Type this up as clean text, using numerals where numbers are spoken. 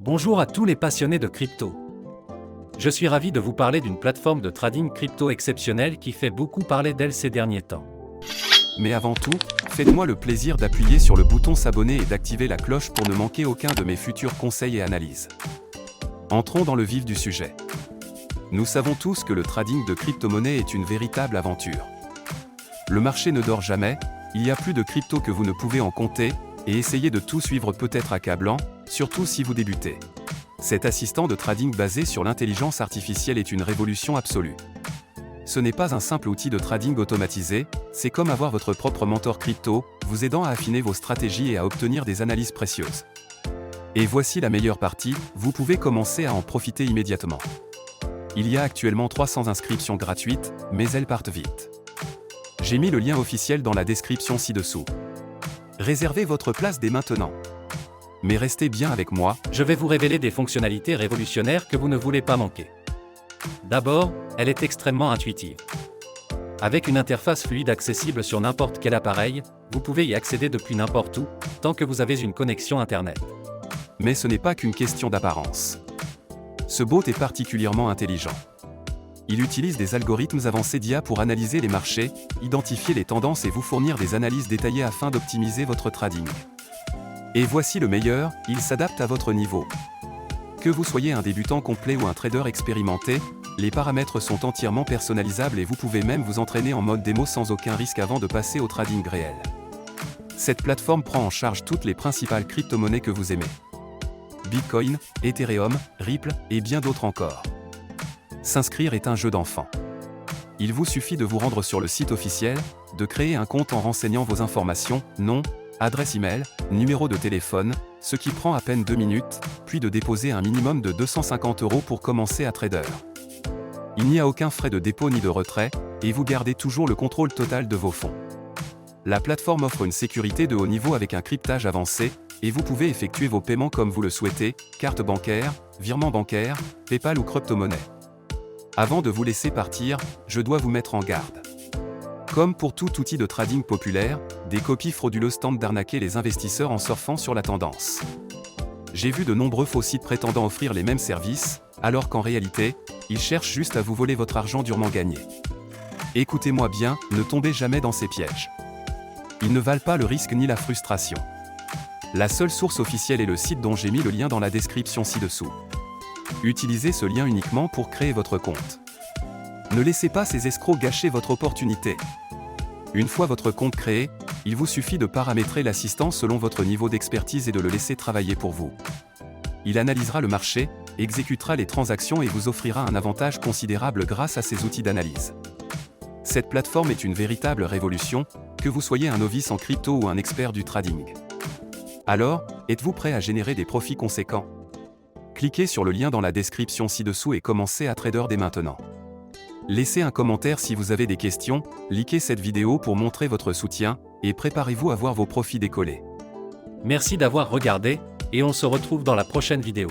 Bonjour à tous les passionnés de crypto. Je suis ravi de vous parler d'une plateforme de trading crypto exceptionnelle qui fait beaucoup parler d'elle ces derniers temps. Mais avant tout, faites-moi le plaisir d'appuyer sur le bouton s'abonner et d'activer la cloche pour ne manquer aucun de mes futurs conseils et analyses. Entrons dans le vif du sujet. Nous savons tous que le trading de crypto-monnaies est une véritable aventure. Le marché ne dort jamais, il y a plus de crypto que vous ne pouvez en compter, et essayer de tout suivre peut être accablant, surtout si vous débutez. Cet assistant de trading basé sur l'intelligence artificielle est une révolution absolue. Ce n'est pas un simple outil de trading automatisé, c'est comme avoir votre propre mentor crypto, vous aidant à affiner vos stratégies et à obtenir des analyses précieuses. Et voici la meilleure partie, vous pouvez commencer à en profiter immédiatement. Il y a actuellement 300 inscriptions gratuites, mais elles partent vite. J'ai mis le lien officiel dans la description ci-dessous. Réservez votre place dès maintenant. Mais restez bien avec moi, Je vais vous révéler des fonctionnalités révolutionnaires que vous ne voulez pas manquer. D'abord, elle est extrêmement intuitive. Avec une interface fluide accessible sur n'importe quel appareil, vous pouvez y accéder depuis n'importe où, tant que vous avez une connexion Internet. mais ce n'est pas qu'une question d'apparence. Ce bot est particulièrement intelligent. Il utilise des algorithmes avancés d'IA pour analyser les marchés, identifier les tendances et vous fournir des analyses détaillées afin d'optimiser votre trading. Et voici le meilleur, il s'adapte à votre niveau. Que vous soyez un débutant complet ou un trader expérimenté, les paramètres sont entièrement personnalisables et vous pouvez même vous entraîner en mode démo sans aucun risque avant de passer au trading réel. Cette plateforme prend en charge toutes les principales crypto-monnaies que vous aimez. Bitcoin, Ethereum, Ripple et bien d'autres encore. S'inscrire est un jeu d'enfant. Il vous suffit de vous rendre sur le site officiel, de créer un compte en renseignant vos informations, nom, adresse email, numéro de téléphone, ce qui prend à peine 2 minutes, puis de déposer un minimum de 250 € pour commencer à trader. Il n'y a aucun frais de dépôt ni de retrait, et vous gardez toujours le contrôle total de vos fonds. La plateforme offre une sécurité de haut niveau avec un cryptage avancé, et vous pouvez effectuer vos paiements comme vous le souhaitez, carte bancaire, virement bancaire, PayPal ou crypto-monnaie. Avant de vous laisser partir, je dois vous mettre en garde. Comme pour tout outil de trading populaire, des copies frauduleuses tentent d'arnaquer les investisseurs en surfant sur la tendance. J'ai vu de nombreux faux sites prétendant offrir les mêmes services, alors qu'en réalité, ils cherchent juste à vous voler votre argent durement gagné. Écoutez-moi bien, ne tombez jamais dans ces pièges. Ils ne valent pas le risque ni la frustration. La seule source officielle est le site dont j'ai mis le lien dans la description ci-dessous. Utilisez ce lien uniquement pour créer votre compte. Ne laissez pas ces escrocs gâcher votre opportunité. Une fois votre compte créé, il vous suffit de paramétrer l'assistant selon votre niveau d'expertise et de le laisser travailler pour vous. Il analysera le marché, exécutera les transactions et vous offrira un avantage considérable grâce à ses outils d'analyse. Cette plateforme est une véritable révolution, que vous soyez un novice en crypto ou un expert du trading. Alors, êtes-vous prêt à générer des profits conséquents ? Cliquez sur le lien dans la description ci-dessous et commencez à trader dès maintenant. Laissez un commentaire si vous avez des questions, likez cette vidéo pour montrer votre soutien, et préparez-vous à voir vos profits décoller. Merci d'avoir regardé, et on se retrouve dans la prochaine vidéo.